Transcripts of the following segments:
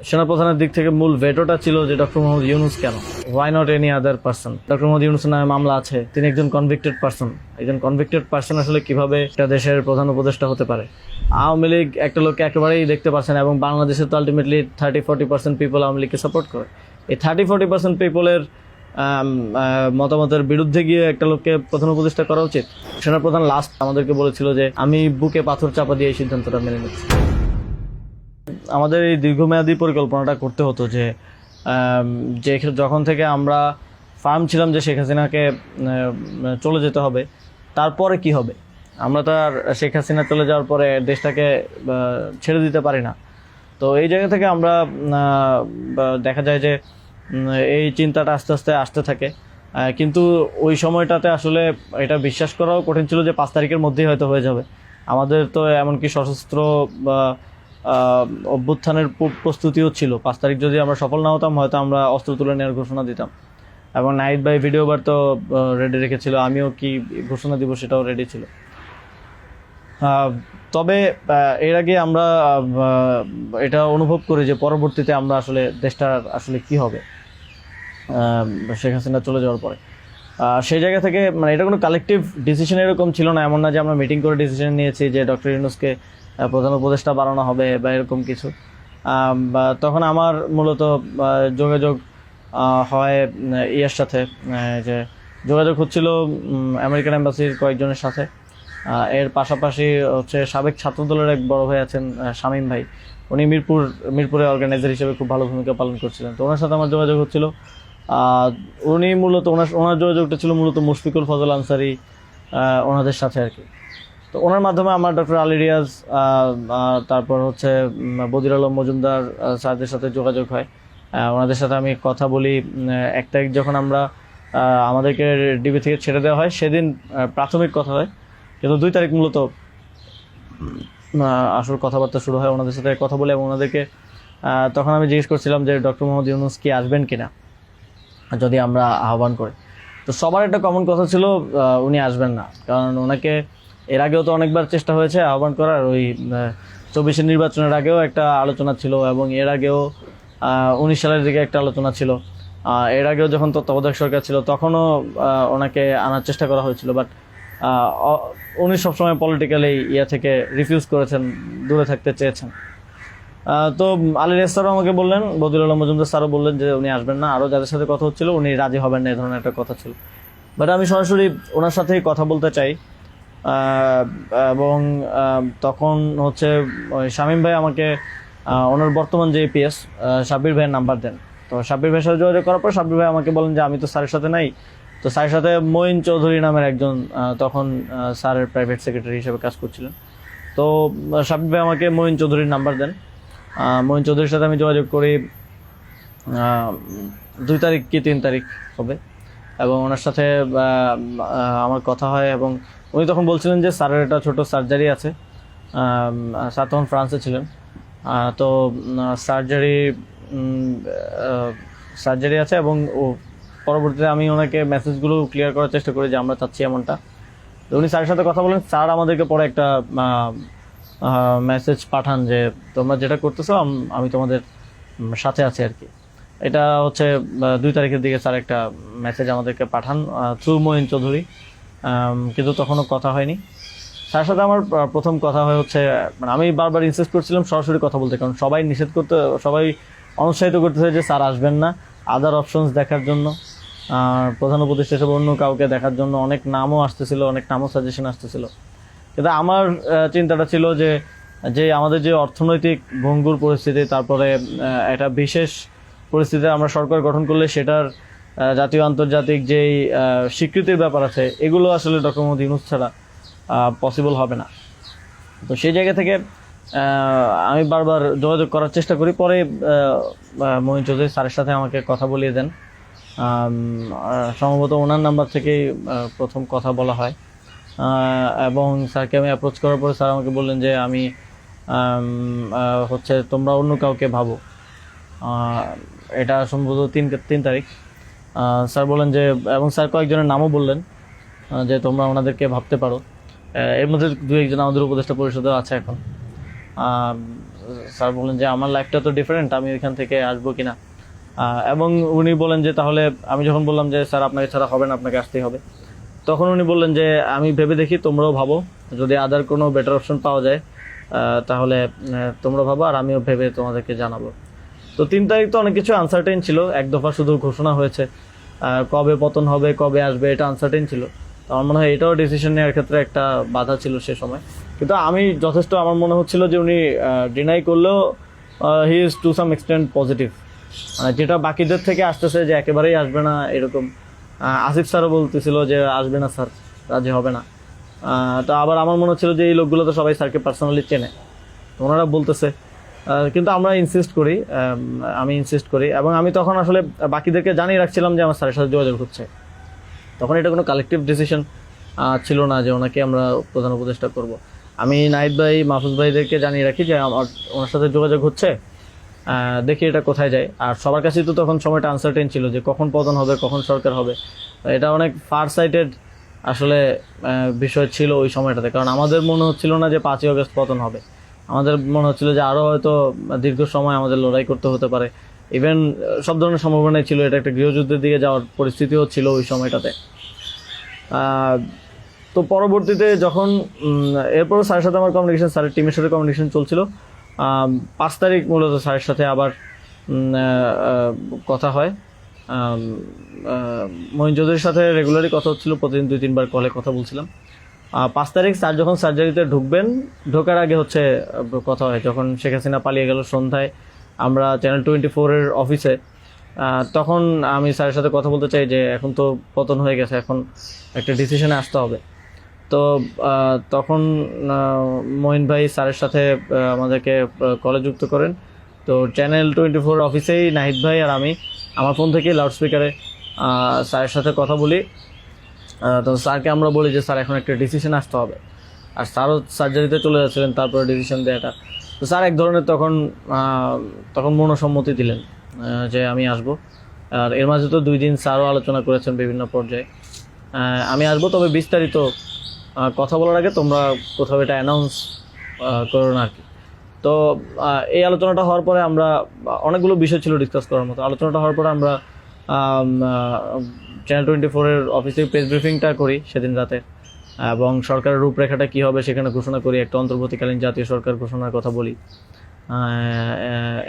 সেনাপ্রধানের দিক থেকে মূল ভেটোটা ছিল যে ডক্টর মোহাম্মদ ইউনূস কেন, why not any other person. Doctor Mohammad ইউনূসের নামে মামলা আছে, তিনি একজন কনভিক্টেড পার্সন। একজন কনভিক্টেড পার্সন আসলে কিভাবে একটা দেশের প্রধান উপদেষ্টা হতে পারে? আওয়ামী লীগ একটা লোককে একেবারেই দেখতে পাচ্ছে না, এবং বাংলাদেশে তো আলটিমেটলি 30-40% পিপল আওয়ামী লীগকে সাপোর্ট করে। এই 30-40% পিপলের মতামতের বিরুদ্ধে গিয়ে একটা লোককে প্রধান উপদেষ্টা করা উচিত? সেনাপ্রধান লাস্ট আমাদেরকে বলেছিল যে আমি বুকে পাথর চাপা দিয়ে এই সিদ্ধান্তটা মেনে নিচ্ছি। আমাদের এই দীর্ঘমেয়াদী পরিকল্পনাটা করতে হতো যে যখন থেকে আমরা ফার্ম ছিলাম যে শেখ হাসিনাকে চলে যেতে হবে, তারপরে কি হবে। আমরা তো আর শেখ হাসিনা চলে যাওয়ার পরে দেশটাকে ছেড়ে দিতে পারি না। তো এই জায়গা থেকে আমরা দেখা যায় যে এই চিন্তাটা আস্তে আস্তে আসতে থাকে। কিন্তু ওই সময়টাতে আসলে এটা বিশ্বাস করাও কঠিন ছিল যে 5 তারিখের মধ্যেই হয়তো হয়ে যাবে। আমাদের তো এমনকি সশস্ত্র অভ্যুত্থানের প্রস্তুতিও ছিল। 5 তারিখ যদি আমরা সফল না হতাম, হয়তো আমরা অস্ত্র তুলে নেওয়ার ঘোষণা দিতাম, এবং নাহিদ ভাই ভিডিও বার তো রেডি রেখেছিল, আমিও কি ঘোষণা দিব সেটাও রেডি ছিল। তবে এর আগে আমরা এটা অনুভব করি যে পরবর্তীতে আমরা আসলে দেশটার আসলে কি হবে শেখ হাসিনা চলে যাওয়ার পরে। সেই জায়গা থেকে মানে এটা কোনো কালেকটিভ ডিসিশন এরকম ছিল না, এমন না যে আমরা মিটিং করে ডিসিশন নিয়েছি যে ডক্টর ইউনূসকে প্রধান উপদেষ্টা বানানো হবে বা এরকম কিছু। তখন আমার মূলত যোগাযোগ হয় ইয়ের সাথে, যে যোগাযোগ হচ্ছিল আমেরিকান এম্বাসির কয়েকজনের সাথে। এর পাশাপাশি হচ্ছে সাবেক ছাত্রদলের এক বড় ভাই আছেন শামীম ভাই, উনি মিরপুরে অর্গানাইজার হিসেবে খুব ভালো ভূমিকা পালন করছিলেন। তো ওনার সাথে আমার যোগাযোগ হচ্ছিল। উনি মূলত ওনার যোগাযোগটা ছিল মূলত মুশফিকুল ফজল আনসারি ওনাদের সাথে আর কি। তো ওনার মাধ্যমে আমার ডক্টর আলী রিয়াজ, তারপর হচ্ছে বদির আলম মজুমদার স্যারদের সাথে যোগাযোগ হয়। ওনাদের সাথে আমি কথা বলি। 1 তারিখ যখন আমরা আমাদেরকে ডিবি থেকে ছেড়ে দেওয়া হয়, সেদিন প্রাথমিক কথা হয়, কিন্তু 2 তারিখ মূলত আসল কথাবার্তা শুরু হয়। ওনাদের সাথে কথা বলে এবং ওনাদেরকে তখন আমি জিজ্ঞেস করছিলাম যে ডক্টর মোহাম্মদ ইউনূস কি আসবেন কিনা যদি আমরা আহ্বান করি। তো সবার একটা কমন কথা ছিল উনি আসবেন না, কারণ ওনাকে এর আগেও তো অনেকবার চেষ্টা হয়েছে আহ্বান করার। ওই 24-এর নির্বাচনের আগেও একটা আলোচনা ছিল, এবং এর আগেও 19 সালের দিকে একটা আলোচনা ছিল। এর আগেও যখন তত্ত্বাবধায়ক সরকার ছিল তখনও ওনাকে আনার চেষ্টা করা হয়েছিল, বাট উনি সবসময় পলিটিক্যালি থেকে রিফিউজ করেছেন, দূরে থাকতে চেয়েছেন। তো আলী রিয়াজ স্যারও আমাকে বললেন, বদির আলম মজুমদার স্যারও বললেন যে উনি আসবেন না। আরও যাদের সাথে কথা হচ্ছিল উনি রাজি হবেন না, এই ধরনের একটা কথা ছিল। বাট আমি সরাসরি ওনার সাথেই কথা বলতে চাই, এবং তখন হচ্ছে শামীম ভাই আমাকে ওনার বর্তমান যে এপিএস সাব্বির ভাইয়ের নাম্বার দেন। তো সাব্বির ভাইয়ের সাথে যোগাযোগ করার পর সাব্বির ভাই আমাকে বলেন যে আমি তো স্যারের সাথে নাই। তো স্যারের সাথে মঈন চৌধুরী নামের একজন তখন স্যারের প্রাইভেট সেক্রেটারি হিসেবে কাজ করছিলেন। তো সাব্বির ভাই আমাকে মঈন চৌধুরীর নাম্বার দেন। মঈন চৌধুরীর সাথে আমি যোগাযোগ করি 2 তারিখ কি 3 তারিখ হবে, এবং ওনার সাথে আমার কথা হয়। এবং উনি তখন বলছিলেন যে স্যারের একটা ছোটো সার্জারি আছে। স্যার তখন ফ্রান্সে ছিলেন। তো সার্জারি আছে, এবং পরবর্তীতে আমি ওনাকে মেসেজগুলো ক্লিয়ার করার চেষ্টা করি যে আমরা চাচ্ছি এমনটা। তো উনি স্যারের সাথে কথা বলেন। স্যার আমাদেরকে পরে একটা মেসেজ পাঠান যে তোমরা যেটা করতেছো আমি তোমাদের সাথে আছি আর কি। এটা হচ্ছে 2 তারিখের দিকে স্যার একটা মেসেজ আমাদেরকে পাঠান থ্রু মঈন চৌধুরী, কিন্তু তখনও কথা হয়নি। স্যারের সাথে আমার প্রথম কথা হচ্ছে, মানে আমি বারবার ইনসিস্ট করছিলাম সরাসরি কথা বলতে, কারণ সবাই অনুৎসাহিত করতেছে যে স্যার আসবেন না, আদার অপশনস দেখার জন্য, প্রধান উপদেষ্টা হিসেবে অন্য কাউকে দেখার জন্য অনেক নামও আসতেছিল, অনেক নামও সাজেশন আসতেছিল। কিন্তু আমার চিন্তাটা ছিল যে আমাদের যে অর্থনৈতিক ভঙ্গুর পরিস্থিতি, তারপরে একটা বিশেষ পরিস্থিতিতে আমরা সরকার গঠন করলে সেটার জাতীয় আন্তর্জাতিক যেই স্বীকৃতির ব্যাপার আছে, এগুলো আসলে ডক্টর মোহাম্মদ ইউনূস ছাড়া পসিবল হবে না। তো সেই জায়গা থেকে আমি বারবার যোগাযোগ করার চেষ্টা করি। পরে মঈন চৌধুরী স্যারের সাথে আমাকে কথা বলিয়ে দেন। সম্ভবত ওনার নাম্বার থেকেই প্রথম কথা বলা হয়, এবং স্যারকে আমি অ্যাপ্রোচ করার পরে স্যার আমাকে বললেন যে আমি হচ্ছে তোমরা অন্য কাউকে ভাবো। এটা সম্ভবত 3 তারিখ। স্যার বললেন যে, এবং স্যার কয়েকজনের নামও বললেন যে তোমরা ওনাদেরকে ভাবতে পারো। এর মধ্যে 2-1 জন আমাদের উপদেষ্টা পরিষদেও আছে এখন। স্যার বলেন যে আমার লাইফটা তো ডিফারেন্ট, আমি ওইখান থেকে আসবো কিনা। এবং উনি বলেন যে তাহলে, আমি যখন বললাম যে স্যার আপনাকে ছাড়া হবে না, আপনাকে আসতেই হবে, তখন উনি বললেন যে আমি ভেবে দেখি, তোমরাও ভাবো, যদি আদার কোনো বেটার অপশন পাওয়া যায় তাহলে তোমরা ভাবো, আর আমিও ভেবে তোমাদেরকে জানাবো। তো 3 তারিখ তো অনেক কিছু আনসার্টেন ছিল, এক দফা শুধু ঘোষণা হয়েছে, কবে পতন হবে, কবে আসবে, এটা আনসার্টেন ছিল। তো আমার মনে হয় এটাও ডিসিশন নেওয়ার ক্ষেত্রে একটা বাধা ছিল সে সময়। কিন্তু আমি যথেষ্ট, আমার মনে হচ্ছিল যে উনি ডিনাই করলেও he is to some extent positive, যেটা বাকিদের থেকে আসতেছে যে একেবারেই আসবে না এরকম। আসিফ স্যারও বলতেছিল যে আসবে না স্যার, রাজি হবে না। তো আবার আমার মনে হচ্ছিল যে এই লোকগুলো তো সবাই স্যারকে পার্সোনালি চেনে, তো ওনারা বলতেছে, কিন্তু আমরা ইনসিস্ট করি, আমি ইনসিস্ট করি, এবং আমি তখন আসলে বাকিদেরকে জানিয়ে রাখছিলাম যে আমার স্যারের সাথে যোগাযোগ হচ্ছে। তখন এটা কোনো কালেকটিভ ডিসিশন ছিল না যে ওনাকে আমরা প্রধান উপদেষ্টা করব। আমি নাহিদ ভাই, মাহফুজ ভাইদেরকে জানিয়ে রাখি যে আমার ওনার সাথে যোগাযোগ হচ্ছে, দেখি এটা কোথায় যায়। আর সবার কাছেই তো তখন সময়টা আনসার্টেন ছিল যে কখন পতন হবে, কখন সরকার হবে। এটা অনেক ফার সাইটেড আসলে বিষয় ছিল ওই সময়টাতে, কারণ আমাদের মনে হচ্ছিল না যে 5ই আগস্ট পতন হবে, আমাদের মনে হচ্ছিল যে আরও হয়তো দীর্ঘ সময় আমাদের লড়াই করতে হতে পারে। ইভেন সব ধরনের সম্ভাবনাই ছিল, এটা একটা গৃহযুদ্ধের দিকে যাওয়ার পরিস্থিতিও ছিল ওই সময়টাতে। তো পরবর্তীতে যখন এরপরও স্যারের সাথে আমার কমিউনিকেশন, স্যারের টিমের সাথে কমিউনিকেশন চলছিল। 5 তারিখ মূলত স্যারের সাথে আবার কথা হয়। মঈন চৌধুরীর সাথে রেগুলারই কথা হচ্ছিল, প্রতিদিন 2-3 বার কলে কথা বলছিলাম। 5 তারিখ স্যার যখন সার্জারিতে ঢুকবেন, ঢোকার আগে হচ্ছে কথা হয়, যখন শেখ হাসিনা পালিয়ে গেল সন্ধ্যায়, আমরা চ্যানেল 24-এর অফিসে, তখন আমি স্যারের সাথে কথা বলতে চাই যে এখন তো পতন হয়ে গেছে, এখন একটা ডিসিশনে আসতে হবে। তো তখন মঈন ভাই স্যারের সাথে আমাদেরকে কলে যুক্ত করেন। তো চ্যানেল 24 অফিসেই নাহিদ ভাই আর আমি আমার ফোন থেকে লাউডস্পিকারে স্যারের সাথে কথা বলি। তো স্যারকে আমরা বলি যে স্যার এখন একটা ডিসিশন আসতে হবে, আর স্যারও সার্জারিতে চলে যাচ্ছিলেন তারপরে ডিসিশন দেওয়াটা। তো স্যার এক ধরনের তখন মনসম্মতি দিলেন যে আমি আসব। আর এর মাঝে তো 2 দিন স্যারও আলোচনা করেছেন বিভিন্ন পর্যায়ে, আমি আসবো, তবে বিস্তারিত কথা বলার আগে তোমরা কোথাও এটা অ্যানাউন্স করো না আর কি। তো এই আলোচনাটা হওয়ার পরে আমরা, অনেকগুলো বিষয় ছিল ডিসকাস করার মতো, আলোচনাটা হওয়ার পরে আমরা চ্যানেল 24-এর অফিসে প্রেস ব্রিফিংটা করি সেদিন রাতে, এবং সরকারের রূপরেখাটা কী হবে সেখানে ঘোষণা করি, একটা অন্তর্বর্তীকালীন জাতীয় সরকার ঘোষণার কথা বলি।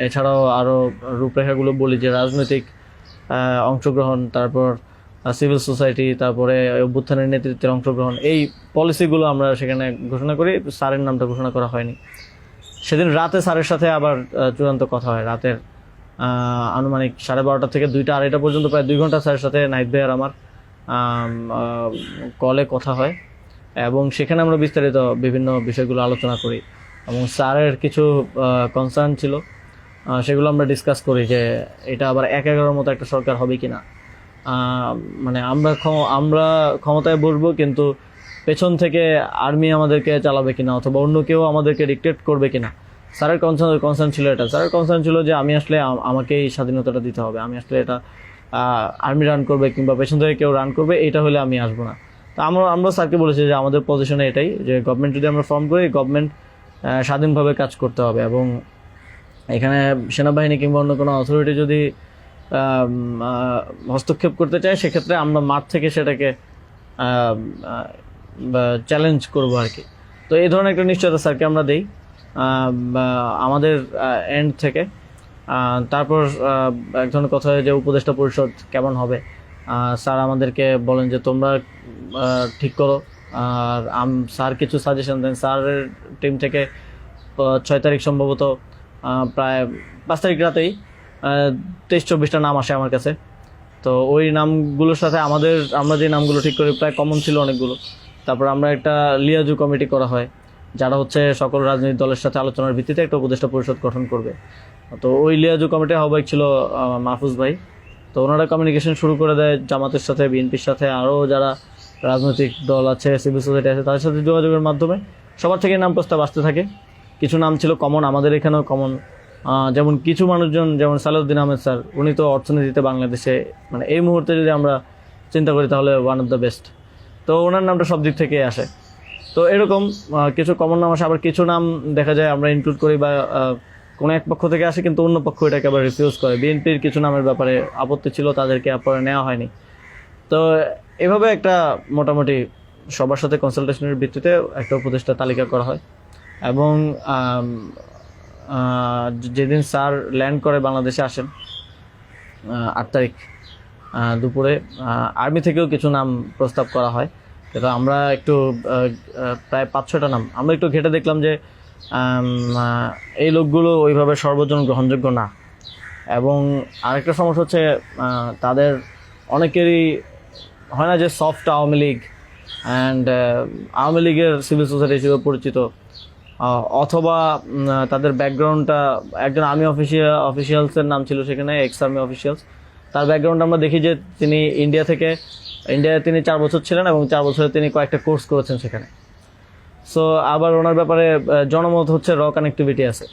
এছাড়াও আরও রূপরেখাগুলো বলি যে রাজনৈতিক অংশগ্রহণ, তারপর সিভিল সোসাইটি, তারপরে অভ্যুত্থানের নেতৃত্বের অংশগ্রহণ, এই পলিসিগুলো আমরা সেখানে ঘোষণা করি। স্যারের নামটা ঘোষণা করা হয়নি। সেদিন রাতে স্যারের সাথে আবার চূড়ান্ত কথা হয়, রাতের আনুমানিক 12:30 থেকে 2টা-2:30 পর্যন্ত প্রায় 2 ঘন্টা স্যারের সাথে নাহিদ ভাই আর আমার কলে কথা হয়, এবং সেখানে আমরা বিস্তারিত বিভিন্ন বিষয়গুলো আলোচনা করি, এবং স্যারের কিছু কনসার্ন ছিল সেগুলো আমরা ডিসকাস করি যে এটা আবার 1-11 মতো একটা সরকার হবে কিনা, মানে আমরা ক্ষমতায় বসবো কিন্তু পেছন থেকে আর্মি আমাদেরকে চালাবে কিনা, অথবা অন্য কেউ আমাদেরকে ডিক্টেট করবে কিনা। স্যারের কনসার্ন ছিল এটা। স্যারের কনসার্ন ছিল যে আমি আসলে আমাকেই স্বাধীনতাটা দিতে হবে, আমি আসলে এটা আর্মি রান করবে কিংবা পেছন থেকে কেউ রান করবে, এটা হলে আমি আসবো না। তো আমরা স্যারকে বলেছি যে আমাদের পজিশনে এটাই, যে গভর্নমেন্ট যদি আমরা ফর্ম করি, গভর্নমেন্ট স্বাধীনভাবে কাজ করতে হবে, এবং এখানে সেনাবাহিনী কিংবা অন্য কোনো অথরিটি যদি হস্তক্ষেপ করতে চায়, সেক্ষেত্রে আমরা মাঠ থেকে সেটাকে চ্যালেঞ্জ করবো আর কি। তো এই ধরনের একটা নিশ্চয়তা স্যারকে আমরা দিই আমাদের এন্ড থেকে। তারপর এক ধরনের কথা হয় যে উপদেষ্টা পরিষদ কেমন হবে, স্যার আমাদেরকে বলেন যে তোমরা ঠিক করো, আর স্যার কিছু সাজেশন দেন। স্যারের টিম থেকে 6 তারিখ সম্ভবত প্রায় 5 তারিখ রাতেই 23-24টা নাম আসে আমার কাছে। তো ওই নামগুলোর সাথে আমরা যে নামগুলো ঠিক করি প্রায় কমন ছিল অনেকগুলো। তারপর আমরা একটা লিয়াজু কমিটি করা হয়, যারা হচ্ছে সকল রাজনৈতিক দলের সাথে আলোচনার ভিত্তিতে একটা উপদেষ্টা পরিষদ গঠন করবে। তো ওই লিয়াজু কমিটির আহ্বায়ক ছিল মাহফুজ ভাই। তো ওনারা কমিউনিকেশন শুরু করে দেয় জামাতের সাথে, বিএনপির সাথে, আরও যারা রাজনৈতিক দল আছে, সিভিল সোসাইটি আছে, তাদের সাথে যোগাযোগের মাধ্যমে সবার থেকে নাম প্রস্তাব আসতে থাকে। কিছু নাম ছিল কমন, আমাদের এখানেও কমন, যেমন কিছু মানুষজন, যেমন সালাউদ্দিন আহমেদ স্যার, উনি তো অর্থনীতিতে বাংলাদেশে মানে এই মুহূর্তে যদি আমরা চিন্তা করি তাহলে ওয়ান অফ দ্য বেস্ট। তো ওনার নামটা সব দিক থেকে আসে। তো এরকম কিছু কমন নাম আসে, আবার কিছু নাম দেখা যায় আমরা ইনক্লুড করি বা কোনো এক পক্ষ থেকে আসে, কিন্তু অন্য পক্ষ এটাকে আবার রিফিউজ করে। বিএনপির কিছু নামের ব্যাপারে আপত্তি ছিল, তাদেরকে পরে নেওয়া হয়নি। তো এভাবে একটা মোটামুটি সবার সাথে কনসালটেশনের ভিত্তিতে একটা উপদেষ্টা তালিকা করা হয়। এবং যেদিন স্যার ল্যান্ড করে বাংলাদেশে আসেন 8 তারিখ দুপুরে, আর্মি থেকেও কিছু নাম প্রস্তাব করা হয়। কিন্তু আমরা একটু প্রায় 5-6টা নাম আমরা একটু ঘেটে দেখলাম যে এই লোকগুলো ওইভাবে সর্বজন গ্রহণযোগ্য না। এবং আরেকটা সমস্যা হচ্ছে তাদের অনেকেরই হয় না যে সফট আওয়ামী লীগ অ্যান্ড আওয়ামী লীগের সিভিল সোসাইটি হিসেবে পরিচিত, অথবা তাদের ব্যাকগ্রাউন্ডটা একজন আর্মি অফিসিয়ালসের নাম ছিল সেখানে, এক্স আর্মি অফিসিয়ালস। তার ব্যাকগ্রাউন্ড আমরা দেখি যে তিনি ইন্ডিয়ায় তিনি 4 বছর ছিলেন এবং 4 বছরে তিনি কয়েকটা কোর্স করেছেন সেখানে। সো আবার ওনার ব্যাপারে জনমত হচ্ছে র কানেক্টিভিটি আছে।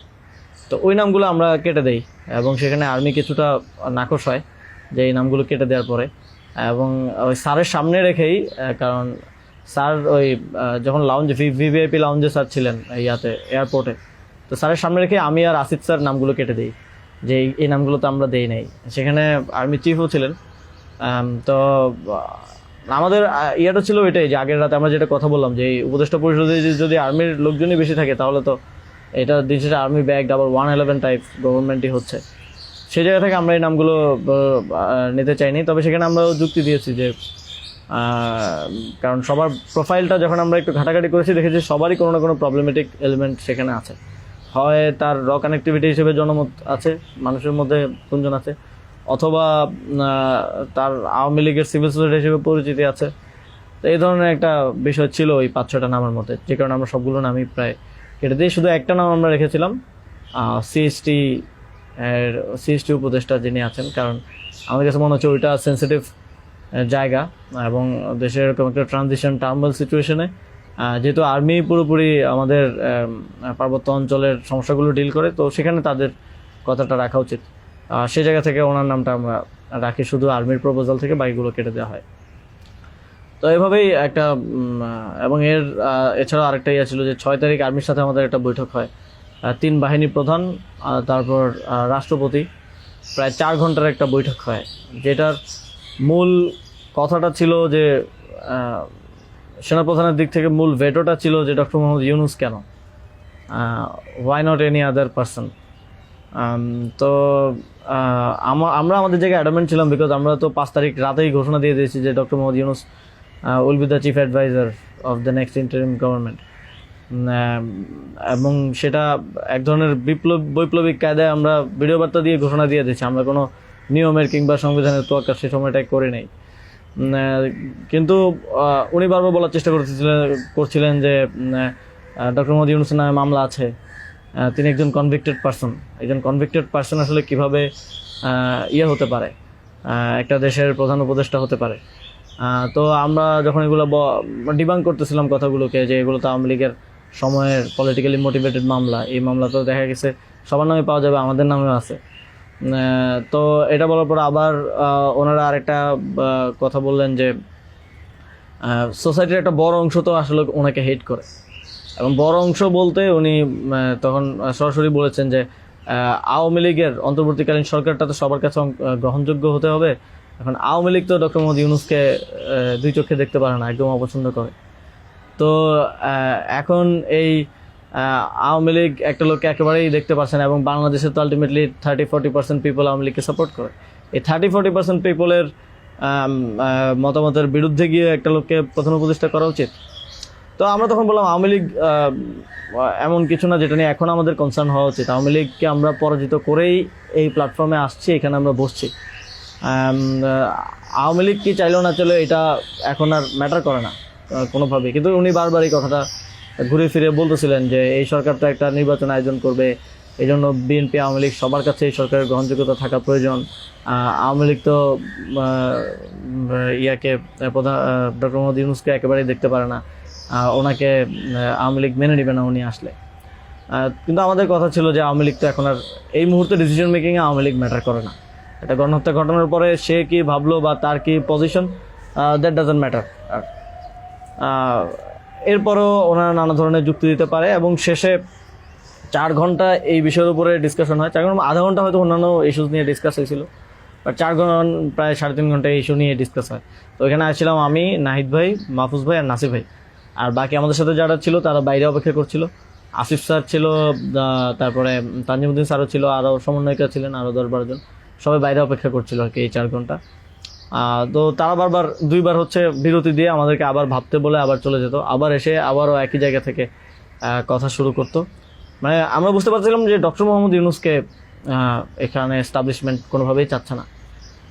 তো ওই নামগুলো আমরা কেটে দেই এবং সেখানে আর্মি কিছুটা নাকশ হয় যে এই নামগুলো কেটে দেওয়ার পরে। এবং ওই স্যারের সামনে রেখেই, কারণ স্যার ওই যখন লাউঞ্জ ভিভিআইপি লাউঞ্জে স্যার ছিলেন এয়ারপোর্টে, তো স্যারের সামনে রেখে আমি আর আসিফ স্যার নামগুলো কেটে দিই যে এই নামগুলো তো আমরা দেই নাই। সেখানে আর্মি চিফও ছিলেন। তো আমাদের ইয়েটা ছিল এটাই যে আগের রাতে আমরা যেটা কথা বললাম যে এই উপদেষ্টা পরিষদে যদি আর্মির লোকজনই বেশি থাকে তাহলে তো এটা দিন শেষে আর্মি ব্যাগড আবার 111 টাইপ গভর্নমেন্টই হচ্ছে। সেই জায়গা থেকে আমরা এই নামগুলো নিতে চাইনি। তবে সেখানে আমরা যুক্তি দিয়েছি যে কারণ সবার প্রোফাইলটা যখন আমরা একটু ঘাটাঘাটি করেছি দেখেছি সবারই কোনো না কোনো প্রবলেমেটিক এলিমেন্ট সেখানে আছে। হয় তার র কানেক্টিভিটি হিসেবে জনমত আছে, মানুষের মধ্যে গুঞ্জন আছে, অথবা তার আওয়ামী লীগের সিভিল সোসাইটি হিসেবে পরিচিতি আছে। তো এই ধরনের একটা বিষয় ছিল ওই 5-6টা নামের মধ্যে, যে কারণে আমরা সবগুলো নামই প্রায় কেটে দিয়ে শুধু একটা নাম আমরা রেখেছিলাম, সিএসটি উপদেষ্টা যিনি আছেন। কারণ আমার কাছে মনে হচ্ছে ওইটা সেন্সিটিভ জায়গা এবং দেশের এরকম একটা ট্রানজিশন টার্মাল সিচুয়েশনে যেহেতু আর্মি পুরোপুরি আমাদের পার্বত্য অঞ্চলের সমস্যাগুলো ডিল করে, তো সেখানে তাদের কথাটা রাখা উচিত। সেই জায়গা থেকে ওনার নামটা আমরা রাখি, শুধু আর্মির প্রপোজাল থেকে বাকিগুলো কেটে দেওয়া হয়। তো এভাবেই একটা এবং এছাড়াও আরেকটা ইয়ে ছিল যে 6 তারিখ আর্মির সাথে আমাদের একটা বৈঠক হয়, 3 বাহিনী প্রধান, তারপর রাষ্ট্রপতি, প্রায় 4 ঘন্টার একটা বৈঠক হয়। যেটার মূল কথাটা ছিল যে সেনাপ্রধানের দিক থেকে মূল ভেটোটা ছিল যে ডক্টর মোহাম্মদ ইউনূস কেন, why not any other person. তো আমরা আমাদের জায়গায় অ্যাডামেন্ট ছিলাম, বিকজ আমরা তো 5 তারিখ রাতেই ঘোষণা দিয়ে দিয়েছি যে doctor Mohammad Yunus will be the chief adviser of the next interim government. এবং সেটা এক ধরনের বৈপ্লবিক কায়দায় আমরা ভিডিও বার্তা দিয়ে ঘোষণা দিয়ে দিচ্ছি, আমরা কোনো নিয়মের কিংবা সংবিধানের তোয়াক্কা সে সময়টাই করে নেই। কিন্তু উনি বারবার বলার চেষ্টা করছিলেন যে ডক্টর মোহাম্মদ ইউনূসের নামে মামলা আছে, তিনি একজন কনভিক্টেড পারসন। একজন কনভিক্টেড পারসন আসলে কিভাবে হতে পারে, একটা দেশের প্রধান উপদেষ্টা হতে পারে। তো আমরা যখন এগুলো ডিবাঙ্ক করতেছিলাম কথাগুলোকে যে এগুলো তো আওয়ামী লীগের সময়ের পলিটিক্যালি মোটিভেটেড মামলা, এই মামলা তো দেখা গেছে সবার নামে পাওয়া যাবে, আমাদের নামেও আছে। তো এটা বলার পর আবার ওনারা আরেকটা কথা বললেন যে সোসাইটির একটা বড় অংশ তো আসলে ওনাকে হেট করে, এবং বড় অংশ বলতে উনি তখন সরাসরি বলেছেন যে আওয়ামী লীগের অন্তর্বর্তীকালীন সরকারটা তো সবার কাছে গ্রহণযোগ্য হতে হবে। এখন আওয়ামী লীগ তো ডক্টর মোহাম্মদ ইউনূসকে 2 চোখে দেখতে পারে না, একদম অপছন্দ করে। তো এখন এই আওয়ামী লীগ একটা লোককে একেবারেই দেখতে পারছে না, এবং বাংলাদেশে তো আলটিমেটলি 30-40% পিপল আওয়ামী লীগকে সাপোর্ট করে। এই 30-40% পিপলের মতামতের বিরুদ্ধে গিয়ে একটা লোককে প্রধান উপদেষ্টা করা উচিত। তো আমরা তখন বললাম আওয়ামী লীগ এমন কিছু না যেটা নিয়ে এখন আমাদের কনসার্ন হওয়া উচিত। আওয়ামী লীগকে আমরা পরাজিত করেই এই প্ল্যাটফর্মে আসছি, এখানে আমরা বসছি। আওয়ামী লীগ কি চাইলেও না চলে এটা এখন আর ম্যাটার করে না কোনোভাবেই। কিন্তু উনি বারবার এই কথাটা ঘুরে ফিরে বলতেছিলেন যে এই সরকার তো একটা নির্বাচন আয়োজন করবে, এই জন্য বিএনপি আওয়ামী লীগ সবার কাছে এই সরকারের গ্রহণযোগ্যতা থাকা প্রয়োজন। আওয়ামী লীগ তো ডক্টর মোহাম্মদ ইউনূসকে একেবারেই দেখতে পারে না, ওনাকে আওয়ামী লীগ মেনে নেবে না উনি আসলে। কিন্তু আমাদের কথা ছিল যে আওয়ামী লীগ তো এখন আর এই মুহূর্তে ডিসিশন মেকিংয়ে আওয়ামী লীগ ম্যাটার করে না। এটা গণহত্যা ঘটনার পরে সে কি ভাবলো বা তার কি পজিশন, দ্যাট ডাজন্ট ম্যাটার। এরপরও ওনারা নানা ধরনের যুক্তি দিতে পারে, এবং শেষে 4 ঘন্টা এই বিষয়ের উপরে ডিসকাশন হয়। 4 ঘন্টা, আধা ঘন্টা হয়তো অন্যান্য ইস্যুস নিয়ে ডিসকাস হয়েছিল, বাট 4 ঘন্টা প্রায় 3.5 ঘন্টা এই ইস্যু নিয়ে ডিসকাস হয়। তো এখানে আসছিলাম আমি, নাহিদ ভাই, মাহফুজ ভাই আর নাসির ভাই। আর বাকি আমাদের সাথে যারা ছিল তারা বাইরে অপেক্ষা করছিল। আসিফ স্যার ছিল, তারপরে তানজিমুদ্দিন স্যারও ছিল, আরও সমন্বয়িকা ছিলেন আরও 10-12 জন, সবাই বাইরে অপেক্ষা করছিল আর কি এই 4 ঘন্টা। তো তারা বারবার 2বার হচ্ছে বিরতি দিয়ে আমাদেরকে আবার ভাবতে বলে আবার চলে যেত, আবার এসে আবারও একই জায়গা থেকে কথা শুরু করতো। মানে আমরা বুঝতে পারছিলাম যে ডক্টর মোহাম্মদ ইউনূসকে এখানে এস্টাবলিশমেন্ট কোনোভাবেই চাচ্ছে না।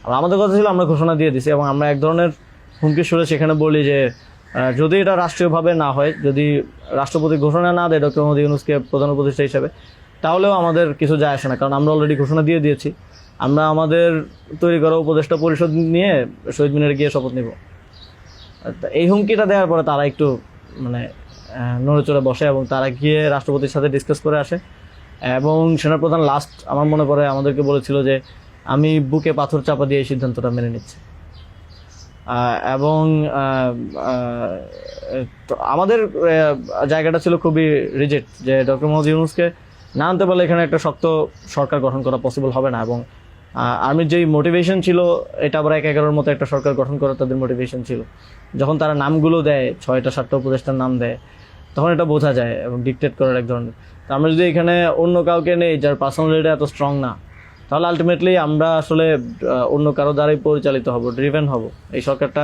আর আমাদের কথা ছিল আমরা ঘোষণা দিয়ে দিছি, এবং আমরা এক ধরনের হুমকি সুরে সেখানে বলি যে যদি এটা রাষ্ট্রীয়ভাবে না হয়, যদি রাষ্ট্রপতি ঘোষণা না দেয় ডক্টর মোহাম্মদ ইউনূসকে প্রধান উপদেষ্টা হিসেবে, তাহলেও আমাদের কিছু যায় আসে না, কারণ আমরা অলরেডি ঘোষণা দিয়ে দিয়েছি। আমরা আমাদের তৈরি করা উপদেষ্টা পরিষদ নিয়ে শহীদ মিনারে গিয়ে শপথ নিব। এই হুমকিটা দেওয়ার পরে তারা একটু মানে নড়েচড়ে বসে, এবং তারা গিয়ে রাষ্ট্রপতির সাথে ডিসকাস করে আসে। এবং সেনাপ্রধান লাস্ট আমার মনে পড়ে আমাদেরকে বলেছিল যে আমি বুকে পাথর চাপা দিয়ে এই সিদ্ধান্তটা মেনে নিচ্ছি। এবং আমাদের জায়গাটা ছিল খুবই রিজেক্ট, যে ডক্টর মোহাম্মদ ইউনূসকে না আনতে পারলে এখানে একটা শক্ত সরকার গঠন করা পসিবল হবে না। এবং আর্মির যেই মোটিভেশন ছিল, এটা আবার 1-11-র মতো একটা সরকার গঠন করার তাদের মোটিভেশন ছিল। যখন তারা নামগুলো দেয়, 6টা-7টা উপদেষ্টার নাম দেয়, তখন এটা বোঝা যায় এবং ডিকটেট করার এক ধরনের। তো আমরা যদি এখানে অন্য কাউকে নেই যার পার্সোনালিটি এত স্ট্রং না, তাহলে আলটিমেটলি আমরা আসলে অন্য কারো দ্বারাই পরিচালিত হব, ড্রিভেন হব। এই সরকারটা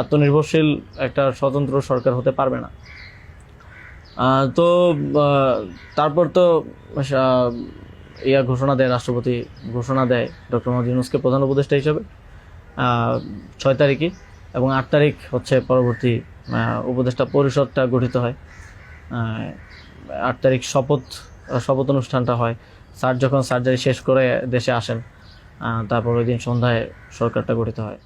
আত্মনির্ভরশীল একটা স্বতন্ত্র সরকার হতে পারবে না। তো তারপর তো ঘোষণা দেয়, রাষ্ট্রপতি ঘোষণা দেয় ডক্টর মোহাম্মদ ইউনূসকে প্রধান উপদেষ্টা হিসেবে 6 তারিখে, এবং 8 তারিখ হচ্ছে পরবর্তী উপদেষ্টা পরিষদটা গঠিত হয়। 8 তারিখ শপথ অনুষ্ঠানটা হয়। স্যার যখন সার্জারি শেষ করে দেশে আসেন, তারপর ওই দিন সন্ধ্যায় সরকারটা গঠিত হয়।